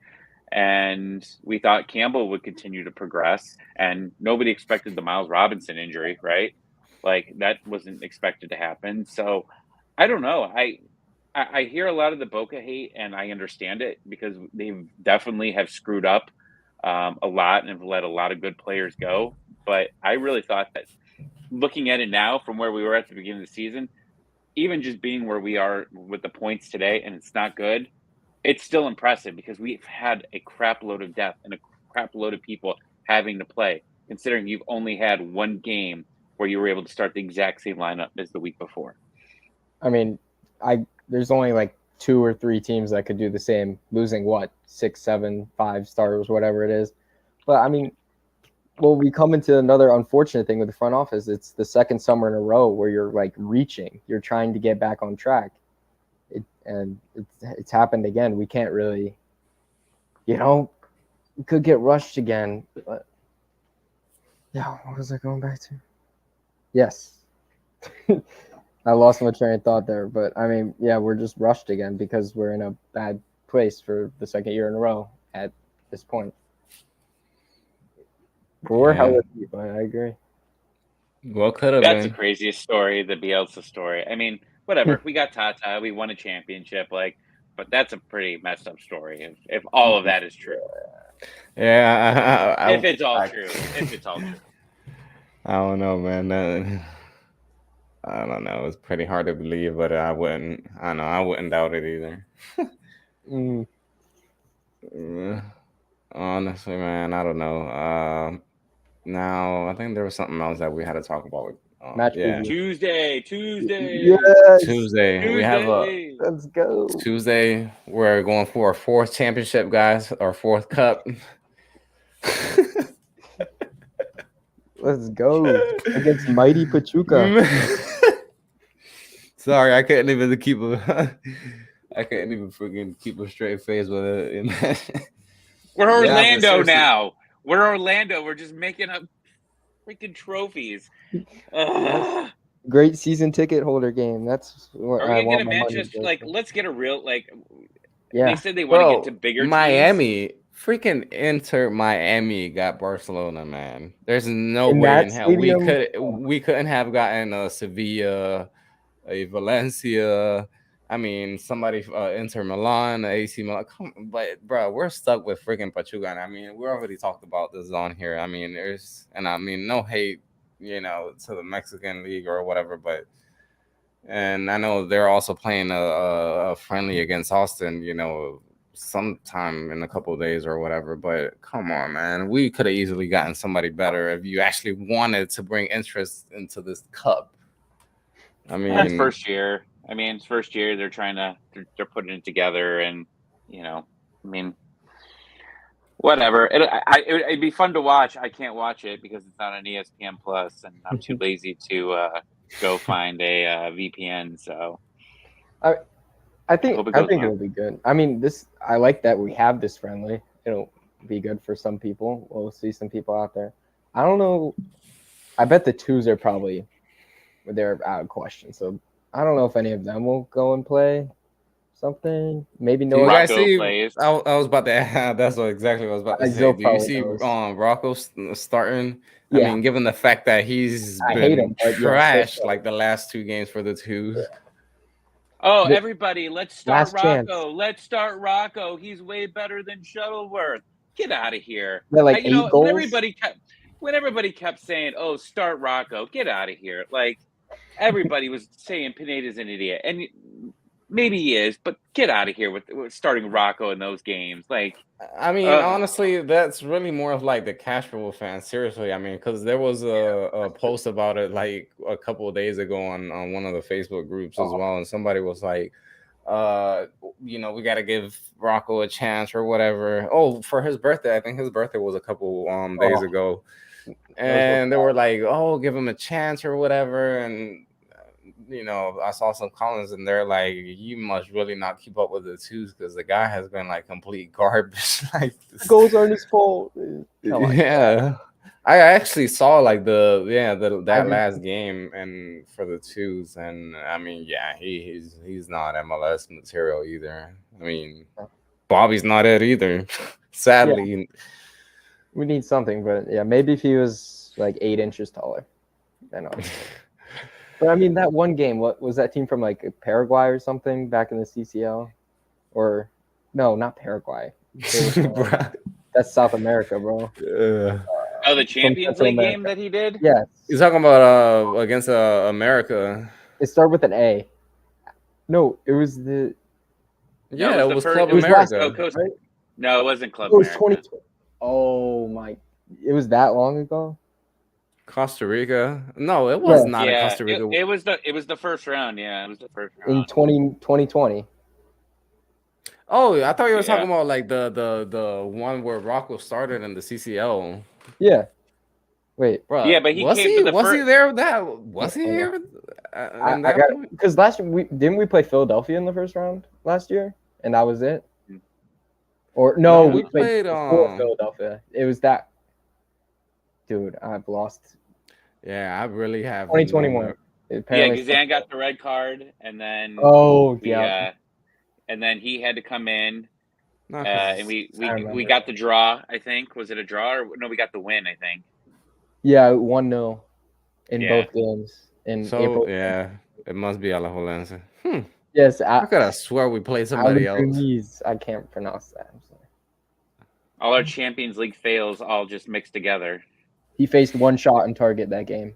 And we thought Campbell would continue to progress, and nobody expected the Miles Robinson injury, right? Like, that wasn't expected to happen. So I don't know. I hear a lot of the Boca hate, and I understand it, because they definitely have screwed up a lot and have let a lot of good players go. But I really thought that, looking at it now from where we were at the beginning of the season, even just being where we are with the points today, and it's not good, it's still impressive, because we've had a crap load of depth and a crap load of people having to play, considering you've only had one game where you were able to start the exact same lineup as the week before. I mean, there's only like 2 or 3 teams that could do the same, losing 6, 7, 5 stars, whatever it is. But I mean, well, we come into another unfortunate thing with the front office. It's the second summer in a row where you're like reaching, you're trying to get back on track. It's happened again. We can't really, we could get rushed again. But yeah, what was I going back to? Yes. I lost my train of thought there, but I mean, yeah, we're just rushed again because we're in a bad place for the second year in a row at this point. We're hella deep, I agree. Well, could have That's been. the craziest story, the Bielsa story. I mean, whatever. We got Tata, we won a championship, but that's a pretty messed up story if all of that is true. Yeah, if it's all true. I don't know, man. I don't know. It's pretty hard to believe, but I wouldn't doubt it either. Honestly, man, I don't know. Now, I think there was something else that we had to talk about with Match yeah. preview. Tuesday. Yes. Tuesday. We have Tuesday. Let's go. Tuesday. We're going for our 4th championship, guys. Our 4th cup. Let's go against mighty Pachuca. Sorry, I couldn't even keep a. I couldn't even freaking keep a straight face with it. We're Yeah, but Orlando seriously. now. We're Orlando. We're just making up freaking trophies. Ugh. Great season ticket holder game. That's where Are we I gonna get want a my money. Manchester? to go Like, to. let's get a real like. Yeah. They said they want to get to bigger teams. Miami, freaking Inter Miami got Barcelona, man. There's no In way that in hell stadium? we couldn't have gotten a Sevilla, a Valencia. I mean, somebody Inter Milan, AC Milan. But bro, we're stuck with freaking Pachuca. And I mean, we already talked about this on here. I mean, no hate, to the Mexican league or whatever, but. And I know they're also playing a friendly against Austin, sometime in a couple of days or whatever. But come on, man. We could have easily gotten somebody better if you actually wanted to bring interest into this cup. I mean, That's first year. I mean, it's first year. They're putting it together, and whatever. It'd be fun to watch. I can't watch it because it's not on ESPN Plus, and I'm too lazy to go find a VPN. So I think it'll be good. I mean, I like that we have this friendly. It'll be good for some people. We'll see some people out there. I don't know. I bet the twos are probably they're out of question. So I don't know if any of them will go and play something. Maybe no. Do you guys Rocco see? plays. I was about to. That's exactly what I was about to say. Do you see Rocco starting? Yeah. I mean, given the fact that he's been trashed like the last 2 games for the twos. Yeah. Oh, everybody, let's start Rocco. Chance. Let's start Rocco. He's way better than Shuttleworth. Get out of here. Yeah, like 8 goals? When everybody kept saying, "Oh, start Rocco," get out of here. Like everybody was saying Pineda's an idiot. And maybe he is, but get out of here with starting Rocco in those games. Like, I mean, honestly, that's really more of like the casual fans. Seriously, I mean, because there was a post about it like a couple of days ago on one of the Facebook groups as well, and somebody was like, we got to give Rocco a chance or whatever. Oh, for his birthday, I think his birthday was a couple days ago, and they were like, "Oh, give him a chance or whatever," and. I saw some comments and they're like, you must really not keep up with the twos because the guy has been like complete garbage. Like goals aren't his fault. Yeah. I actually saw like that last game and for the twos, and I mean, yeah, he's not MLS material either. I mean, Bobby's not it either. Sadly. Yeah. We need something, but yeah, maybe if he was like 8 inches taller, then But I mean, that one game, what was that team from like Paraguay or something back in the CCL? Or no, not Paraguay. That's South America, bro. The Champions League game that he did? Yes. You're talking about against America. It started with an A. No, it was the. Yeah, it was Club America. Right? No, it wasn't Club America. It was 2020. Oh my! It was that long ago. Costa Rica? No, it was not in Costa Rica. It was the first round. Yeah, it was the first round in 2020. Oh, I thought you were talking about like the one where Rocco started in the CCL. Yeah. Wait. Bro, yeah, but was he there? Was he here? Because last year didn't we play Philadelphia in the first round last year, and that was it. Or no, we played Philadelphia. It was that. Dude, I've lost. Yeah, I really have. 2021. Yeah, because Dan got the red card, and then and then he had to come in, and we got the draw. I think was it a draw or no? We got the win. I think. Yeah, 1-0 in both games in April. Yeah, it must be Alajuelense. Yes, I could have swear we played somebody else. I can't pronounce that. I'm sorry. All our Champions League fails all just mixed together. He faced one shot on target that game.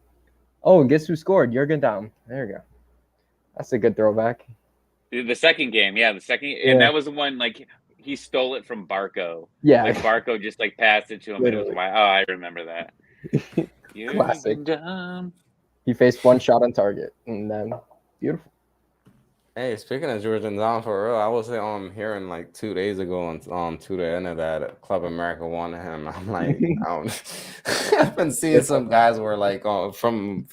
Oh, and guess who scored? Jurgen Damm. There you go. That's a good throwback. The second game, and that was the one like he stole it from Barco. Yeah, like Barco just like passed it to him, and it was I remember that. Classic. He faced one shot on target, and then beautiful. Hey, speaking of Jordan Down for real, I was hearing like 2 days ago to the end of that Club America wanted him. I'm like, I've been seeing some guys were like from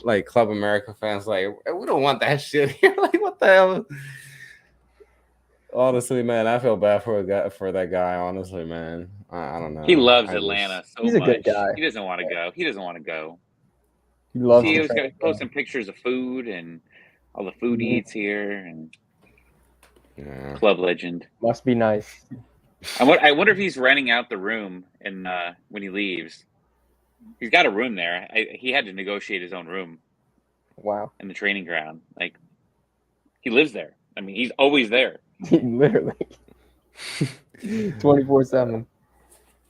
like Club America fans like we don't want that shit here. Like what the hell? Honestly, man, I feel bad for that guy. Honestly, man, I don't know. He loves Atlanta so He's a much. good guy. He doesn't want to go. He loves. He was posting pictures of food and all the food he eats here, and club legend. Must be nice. I wonder if he's renting out the room and when he leaves. He's got a room there. He had to negotiate his own room. Wow. In the training ground. Like, he lives there. I mean, he's always there. Literally. 24/7.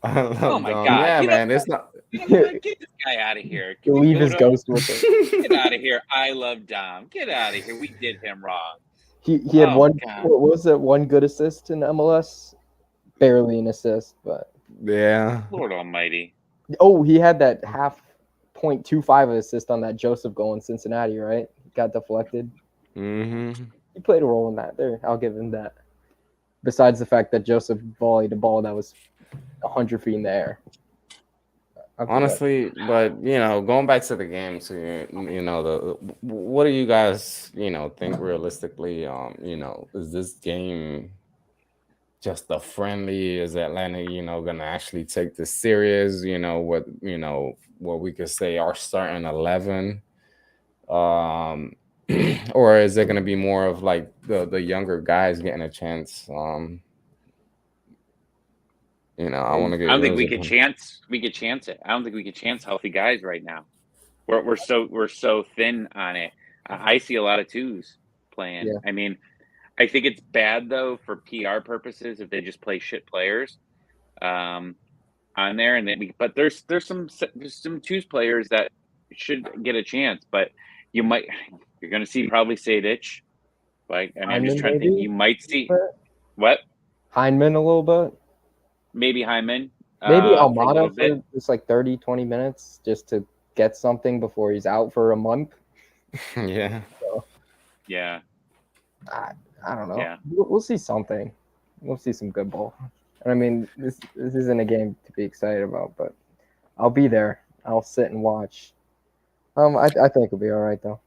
Oh my God. Yeah, man. It's not. Get this guy out of here. Leave his ghost with him. Get out of here. I love Dom. Get out of here. We did him wrong. He had one. God. What was it? One good assist in MLS? Barely an assist, but. Yeah. Lord Almighty. Oh, he had that half .25 assist on that Joseph goal in Cincinnati, right? Got deflected. Mm-hmm. He played a role in that. There, I'll give him that. Besides the fact that Joseph volleyed a ball that was 100 feet in the air. Honestly, but going back to the game, what do you guys think realistically? Is this game just a friendly? Is Atlanta gonna actually take this serious? What we could say our starting 11, or is it gonna be more of like the younger guys getting a chance? I want to get. I don't think we could chance. We could chance it. I don't think we could chance healthy guys right now. We're so thin on it. I see a lot of twos playing. Yeah. I mean, I think it's bad though for PR purposes if they just play shit players on there, but there's some twos players that should get a chance. But you're going to see probably Sadich. Like, and I'm just trying to think. You might see what Hindman a little bit. Maybe Hyman. Maybe Almada for just like 30, 20 minutes just to get something before he's out for a month. Yeah. So, yeah. I don't know. Yeah. We'll see something. We'll see some good ball. And I mean, this isn't a game to be excited about, but I'll be there. I'll sit and watch. I think it'll be all right though.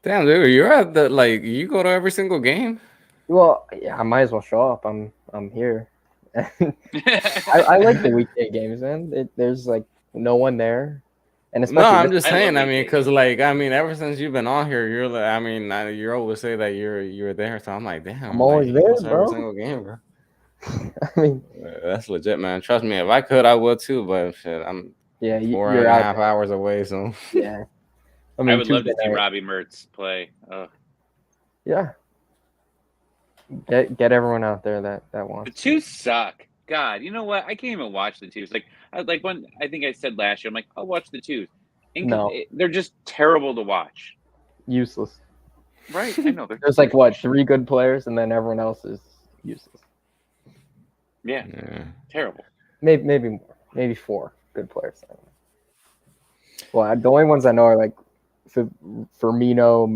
Damn, dude, you're at you go to every single game? Well, yeah, I might as well show up. I'm here. I like the weekday games, man. There's like no one there, and especially I'm just saying. I mean, because ever since you've been on here, you're like, you always say that you're there. So I'm like, damn, I'm always there, bro. Every single game, bro. I mean, that's legit, man. Trust me, if I could, I would too. But shit, I'm 4.5 hours away, so yeah. I would love to see Robbie Mertz play. Yeah. Get everyone out there that wants. The twos suck. God, you know what? I can't even watch the twos. I think I said last year, I'm like, I'll watch the twos. They're just terrible to watch. Useless. Right? I know. There's like what 3 good players, and then everyone else is useless. Yeah. Terrible. Maybe more. Maybe 4 good players. Well, the only ones I know are like Firmino,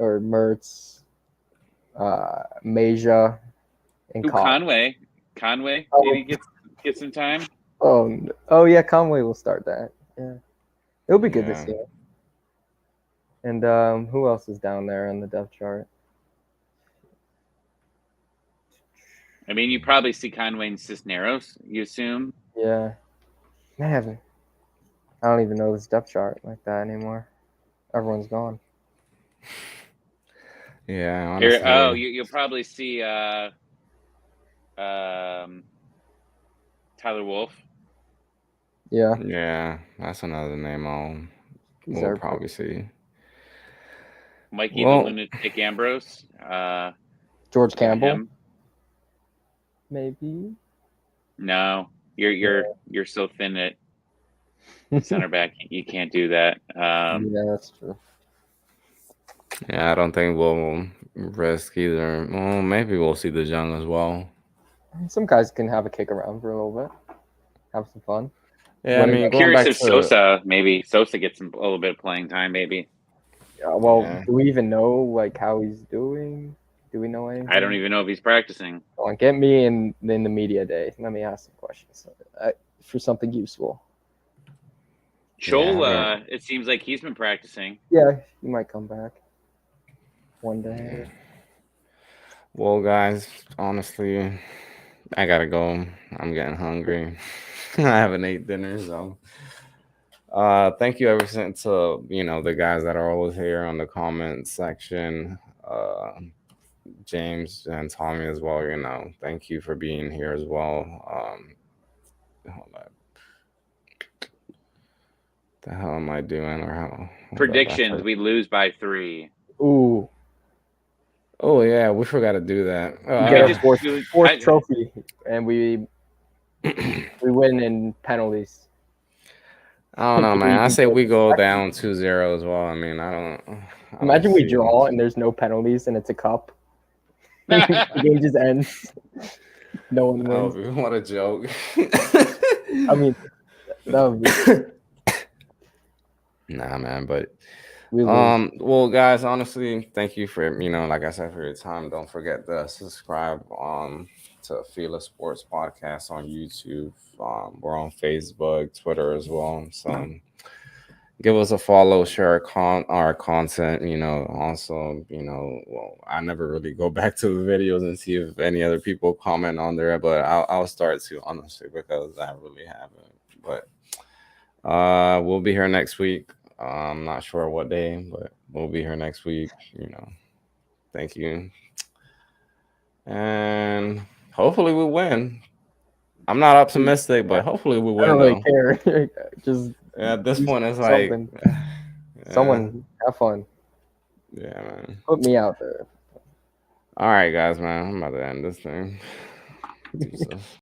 Mertz. Meja and Conway. Maybe get some time. Oh yeah, Conway will start that. Yeah, it'll be good to see him. And who else is down there on the depth chart? I mean, you probably see Conway and Cisneros. You assume? Yeah, man. I don't even know this depth chart like that anymore. Everyone's gone. Yeah. Honestly. You'll probably see Tyler Wolf. Yeah. Yeah, that's another name we'll probably see. Mikey the Lunatic Ambrose. George Campbell. Maybe. No, you're so thin at center back. You can't do that. Yeah, that's true. Yeah, I don't think we'll risk either. Well, maybe we'll see the young as well. Some guys can have a kick around for a little bit, have some fun. Yeah, I mean, I'm going curious back if to Sosa gets a little bit of playing time, maybe. Well, Yeah. do we even know like how he's doing? Do we know anything? I don't even know if he's practicing. Go on, get me in the media day. Let me ask some questions for something useful. Chol, I mean, it seems like he's been practicing. Yeah, he might come back one day. well, guys, honestly, I gotta go. I'm getting hungry. I haven't ate dinner, so thank you ever since to the guys that are always here on the comment section. James and Tommy as well. Thank you for being here as well. Hold on. The hell am I doing? Or how? Predictions: we lose by 3. Ooh. Oh yeah, we forgot to do that. We get our fourth trophy, and we win in penalties. I don't know, man. I say we go down 2-0 as well. I mean, I don't Imagine we see draw and there's no penalties and it's a cup. The game just ends. No one wins. Oh, what a joke. I mean, that would be. Nah, man, but We lose. well, guys, honestly, thank you for like I said, for your time. Don't forget to subscribe to FILA Sports Podcast on YouTube. We're on Facebook, Twitter as well. So give us a follow, share our content. Also, well, I never really go back to the videos and see if any other people comment on there, but I'll start to, honestly, because I really haven't. But we'll be here next week. I'm not sure what day, but we'll be here next week. Thank you, and hopefully we win. I'm not optimistic, but hopefully we win. I don't really care. Just at this point, it's like someone have fun. Yeah, man. Put me out there. All right, guys, man. I'm about to end this thing.